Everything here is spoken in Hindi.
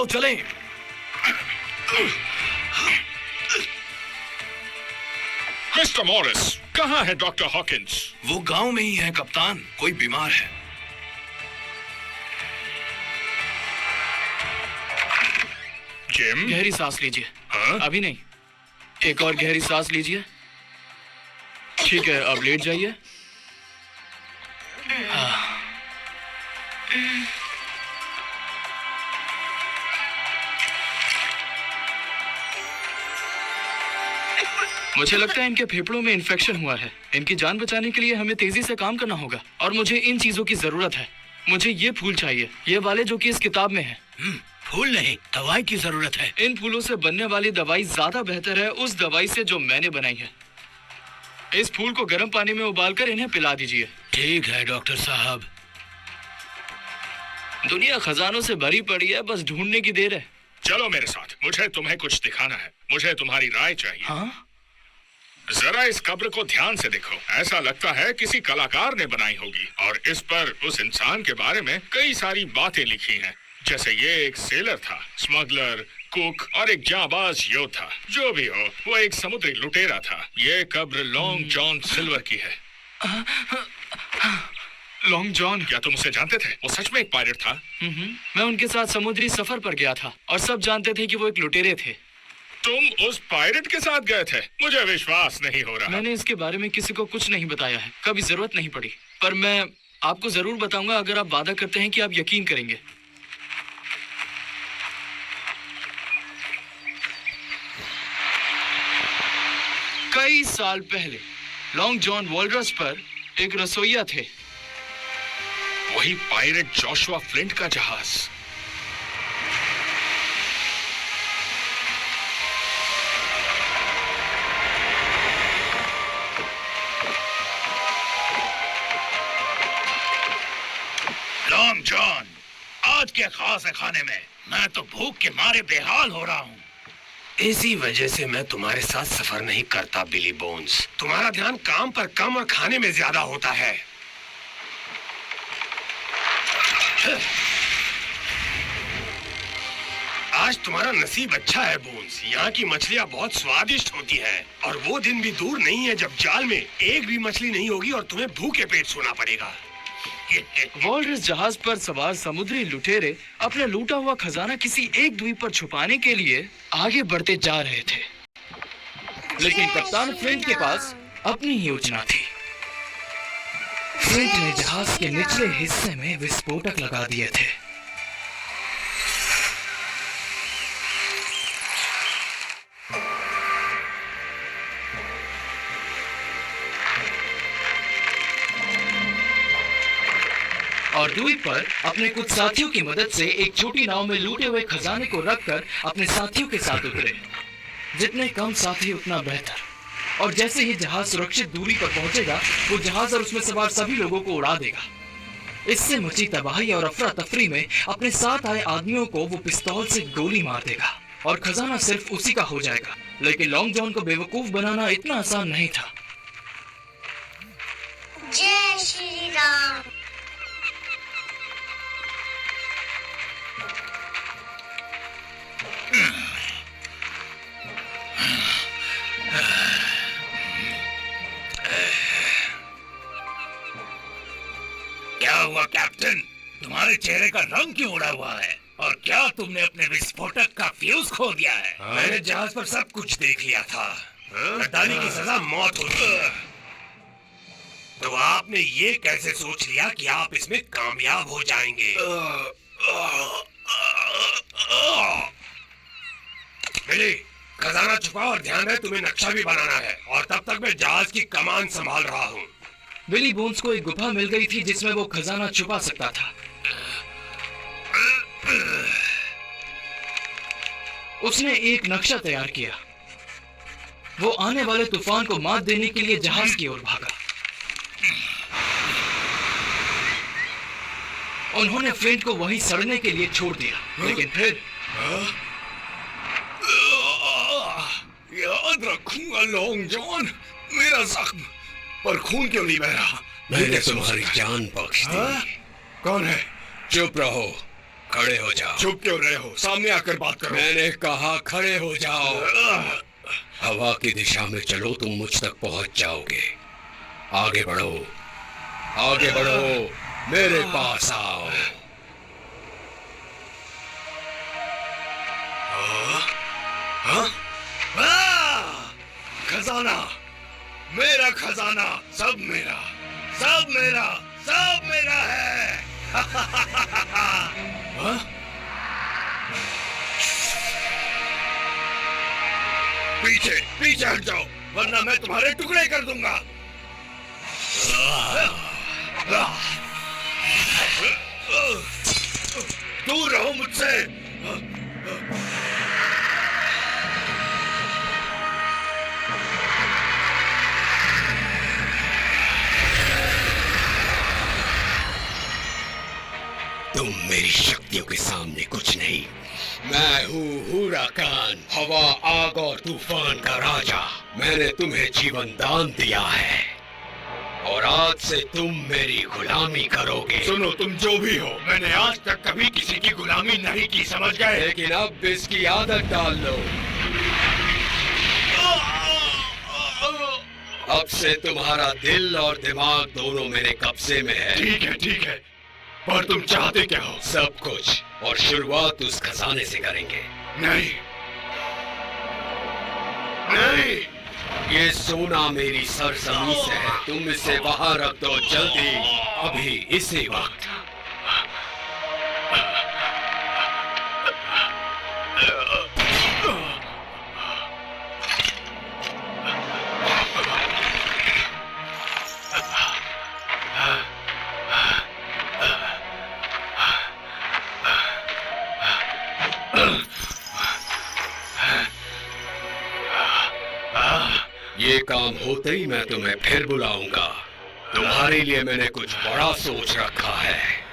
आओ चलें। मिस्टर मॉरिस, कहाँ है डॉक्टर हॉकिंस? वो गांव में ही है कप्तान, कोई बीमार है। जिम? गहरी सांस लीजिए। हाँ? अभी नहीं, एक और गहरी सांस लीजिए। ठीक है, अब लेट जाइए। मुझे लगता है इनके फेफड़ों में इन्फेक्शन हुआ है। इनकी जान बचाने के लिए हमें तेजी से काम करना होगा और मुझे इन चीजों की जरूरत है। मुझे ये फूल चाहिए, ये वाले जो कि इस किताब में है। फूल नहीं, दवाई की जरूरत है। इन फूलों से बनने वाली दवाई ज्यादा बेहतर है उस दवाई से जो मैंने बनाई है। इस फूल को गर्म पानी में उबालकर इन्हें पिला दीजिए। ठीक है डॉक्टर साहब। दुनिया खजानों से भरी पड़ी है, बस ढूंढने की देर है। चलो मेरे साथ, मुझे तुम्हें कुछ दिखाना है। मुझे तुम्हारी राय चाहिए। हाँ? जरा इस कब्र को ध्यान से देखो। ऐसा लगता है किसी कलाकार ने बनाई होगी और इस पर उस इंसान के बारे में कई सारी बातें लिखी हैं। जैसे ये एक सेलर था, स्मगलर, कुक और एक जांबाज योद्धा। जो भी हो, वो एक समुद्री लुटेरा था। ये कब्र लॉन्ग जॉन सिल्वर की है। Long John? क्या तुम उसे जानते थे? वो सच में एक पायरेट था। मैं उनके साथ समुद्री सफर पर गया था और सब जानते थे कि वो एक लुटेरे थे। तुम उस पायरेट के साथ गए थे? मुझे विश्वास नहीं हो रहा। मैंने इसके बारे में किसी को कुछ नहीं बताया है, कभी जरूरत नहीं पड़ी। पर मैं आपको जरूर बताऊंगा अगर आप वादा करते हैं कि आप यकीन करेंगे। कई साल पहले लॉन्ग जॉन वॉलरस पर एक रसोइया थे। वही पायरेट जोशुआ फ्लिंट का जहाज। लॉन्ग जॉन, आज के खास खाने में मैं तो भूख के मारे बेहाल हो रहा हूँ। इसी वजह से मैं तुम्हारे साथ सफर नहीं करता बिली बोन्स। तुम्हारा ध्यान काम पर कम और खाने में ज्यादा होता है। आज तुम्हारा नसीब अच्छा है बोन्स। यहाँ की मछलियाँ बहुत स्वादिष्ट होती हैं और वो दिन भी दूर नहीं है जब जाल में एक भी मछली नहीं होगी और तुम्हें भूखे पेट सोना पड़ेगा। वॉलरस जहाज पर सवार समुद्री लुटेरे अपना लूटा हुआ खजाना किसी एक द्वीप पर छुपाने के लिए आगे बढ़ते जा रहे थे, लेकिन कप्तान फ्लिंट के पास अपनी ही योजना थी। फ्लिंट ने जहाज के निचले हिस्से में विस्फोटक लगा दिए थे। और द्वीप पर अपने कुछ साथियों की मदद से एक छोटी नाव में लूटे हुए खजाने को रखकर अपने साथियों के साथ उतरे। जितने कम साथी उतना बेहतर। और जैसे ही जहाज सुरक्षित दूरी पर पहुंचेगा, वो जहाज और उसमें सवार सभी लोगों को उड़ा देगा। इससे मची तबाही और अफरा तफरी में अपने साथ आए आदमियों को वो पिस्तौल से गोली मार देगा और खजाना सिर्फ उसी का हो जाएगा। लेकिन लॉन्ग जॉन को बेवकूफ बनाना इतना आसान नहीं था। जय श्री राम। क्या हुआ कैप्टन? तुम्हारे चेहरे का रंग क्यों उड़ा हुआ है? और क्या तुमने अपने विस्फोटक का फ्यूज खो दिया है? मैंने जहाज पर सब कुछ देख लिया था। गद्दारी की सजा मौत होती है। तो आपने ये कैसे सोच लिया कि आप इसमें कामयाब हो जाएंगे? बिली, खजाना छुपाओ और ध्यान रहे तुम्हें नक्शा भी बनाना है। और तब तक मैं जहाज की कमान संभाल रहा हूँ। बिली बोन्स को एक गुफा मिल गई थी जिसमें वो खजाना छुपा सकता था। उसने एक नक्शा तैयार किया। वो आने वाले तूफान को मात देने के लिए जहाज की ओर भागा। उन्होंने फ्लिंट को वहीं सड़ने के लिए छोड़ दिया, लेकिन फिर याद रखूंगा लॉन्ग जॉन। मेरा जख्म पर खून क्यों नहीं बह रहा? मैंने तुम्हारी जान बख्श दी। कौन है? चुप रहो। खड़े हो जाओ। चुप क्यों रहे हो? सामने आकर बात करो। मैंने कहा खड़े हो जाओ। हवा की दिशा में चलो, तुम मुझ तक पहुंच जाओगे। आगे बढ़ो, आगे बढ़ो, मेरे पास आओ। खजाना, मेरा खजाना, सब मेरा, सब मेरा, सब मेरा है। पीछे पीछे हट जाओ, वरना मैं तुम्हारे टुकड़े कर दूंगा। दूर रहो मुझसे। तुम मेरी शक्तियों के सामने कुछ नहीं। मैं हूँ हुराकान, हवा, आग और तूफान का राजा। मैंने तुम्हें जीवन दान दिया है और आज से तुम मेरी गुलामी करोगे। सुनो, तुम जो भी हो, मैंने आज तक कभी किसी की गुलामी नहीं की, समझ गए? लेकिन अब इसकी आदत डाल लो। अब से तुम्हारा दिल और दिमाग दोनों मेरे कब्जे में है। ठीक है, पर तुम चाहते क्या हो? सब कुछ, और शुरुआत उस खजाने से करेंगे। नहीं, नहीं। ये सोना मेरी सरजमी से है, तुम इसे बाहर रख दो जल्दी, अभी इसी वक्त। ये काम होते ही मैं तुम्हें फिर बुलाऊंगा। तुम्हारे लिए मैंने कुछ बड़ा सोच रखा है।